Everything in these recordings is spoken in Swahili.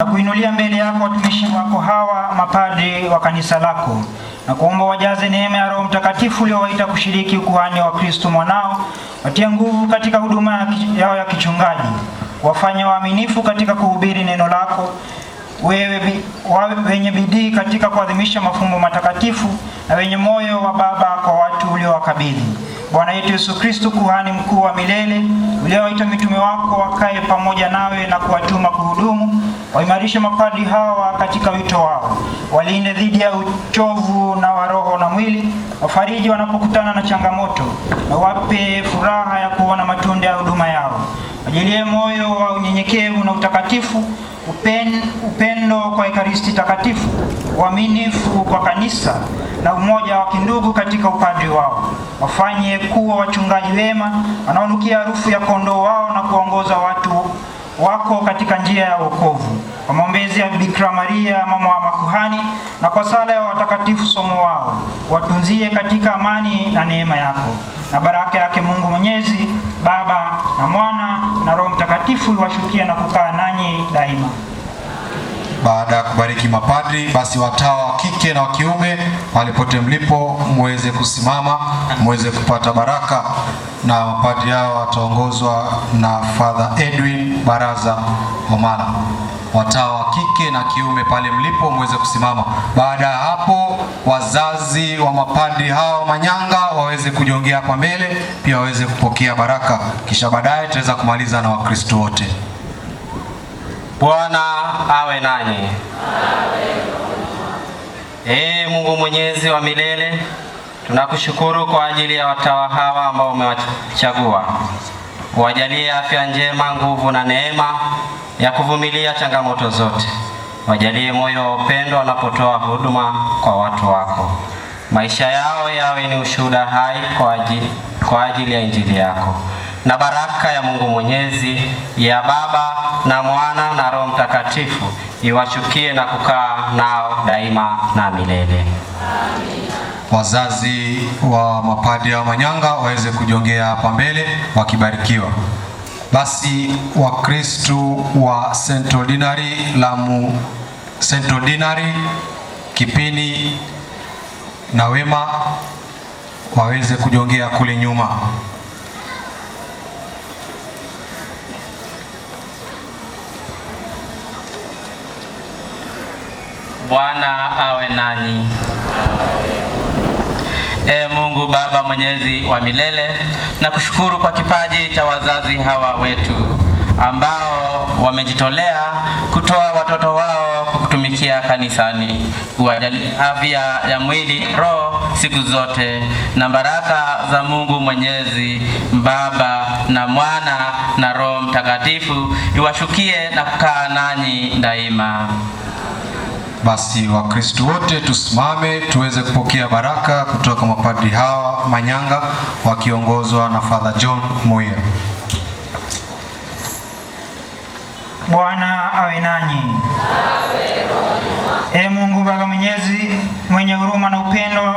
na kuinulia mbele yako watumishi wako hawa mapadri wa kanisa lako, na kuomba wajaze neema ya Roho Mtakatifu uliowaita kushiriki ukuhani wa Kristo mwanao. Watie nguvu katika huduma yao ya kichungaji, wafanye waaminifu katika kuhubiri neno lako, wawe wenye bidii katika kuadhimisha mafumbo matakatifu, na wenye moyo wa baba kwa watu uliowakabidhi. Bwana yetu Yesu Kristo, kuhani mkuu wa milele, uliowaita mitume wako wakae pamoja nawe na kuwatuma kuhudumu, waimarishe mapadri hawa katika wito wao, walinde dhidi ya uchovu na wa roho na mwili, wafariji wanapokutana na changamoto, na wape furaha ya kuona matunda ya huduma yao. Wajalie moyo wa unyenyekevu na utakatifu, upendo kwa Ekaristi takatifu, uaminifu kwa kanisa na umoja wa kindugu katika upadri wao. Wafanye kuwa wachungaji wema wanaonukia harufu ya kondoo wao, na kuongoza watu wako katika njia ya wokovu. Kwa maombezi ya Bikira Maria mama wa makuhani, na kwa sala ya watakatifu somo wao, watunzie katika amani na neema yako, na baraka yake Mungu Mwenyezi, Baba na Mwana na Roho Mtakatifu iwashukie na kukaa nanyi daima. Baada ya kubariki mapadri, basi watawa wa kike na wa kiume walipote mlipo muweze kusimama, muweze kupata baraka, na mapadri hao wataongozwa na Father Edwin Baraza Omala. Watawa wa kike na kiume pale mlipo muweze kusimama. Baada ya hapo, wazazi wa mapadri hao manyanga waweze kujongea hapa mbele, pia waweze kupokea baraka, kisha baadaye tutaweza kumaliza na Wakristo wote. Bwana awe nanyi. Mungu Mwenyezi wa milele, tunakushukuru kwa ajili ya watawa hawa ambao umewachagua. Wajalie afya njema, nguvu na neema ya kuvumilia changamoto zote. Wajalie moyo wa upendo wanapotoa huduma kwa watu wako. Maisha yao yawe ni ushuhuda hai kwa ajili ya Injili yako. Na baraka ya Mungu Mwenyezi, ya Baba na Mwana na Roho Mtakatifu iwashukie na kukaa nao daima na milele. Amen. Wazazi wa mapadri wa manyanga waweze kujongea hapa mbele wakibarikiwa. Basi Wakristo wa Central Ordinary Lamu, Central Ordinary Kipini na Wema waweze kujongea kule nyuma. Bwana awe nanyi. Mungu Baba Mwenyezi wa milele, na kushukuru kwa kipaji cha wazazi hawa wetu ambao wamejitolea kutoa watoto wao kutumikia kanisani. Uwajalie afya ya mwili, roho siku zote, na baraka za Mungu Mwenyezi, Baba na Mwana na Roho Mtakatifu iwashukie na kukaa nanyi daima. Basi Wakristo wote tusimame tuweze kupokea baraka kutoka mapadri hawa manyanga wakiongozwa na Father John Muya. Bwana awe nanyi. Mungu Baba Mwenyezi mwenye huruma na upendo,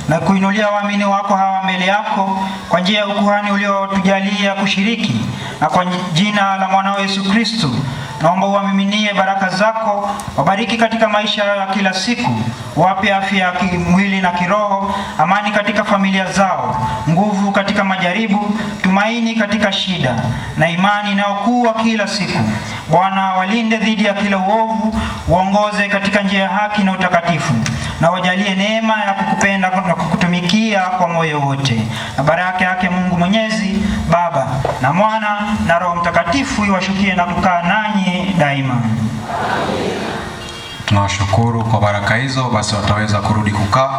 na kuinulia waamini wako hawa mbele yako kwa njia ya ukuhani uliotujalia kushiriki, na kwa jina la mwanao Yesu Kristo, naomba uwamiminie baraka zako. Wabariki katika maisha yao ya kila siku, wape afya ya kimwili na kiroho, amani katika familia zao, nguvu katika majaribu, tumaini katika shida, na imani inayokuwa kila siku. Bwana, walinde dhidi ya kila uovu, uongoze katika njia ya haki na utakatifu, na wajalie neema ya kukupenda na kukutumikia kwa moyo wote. Na baraka yake Mungu Mwenyezi, Baba na Mwana na Roho Mtakatifu iwashukie na kukaa nanyi daima. Tunawashukuru kwa baraka hizo. Basi wataweza kurudi kukaa.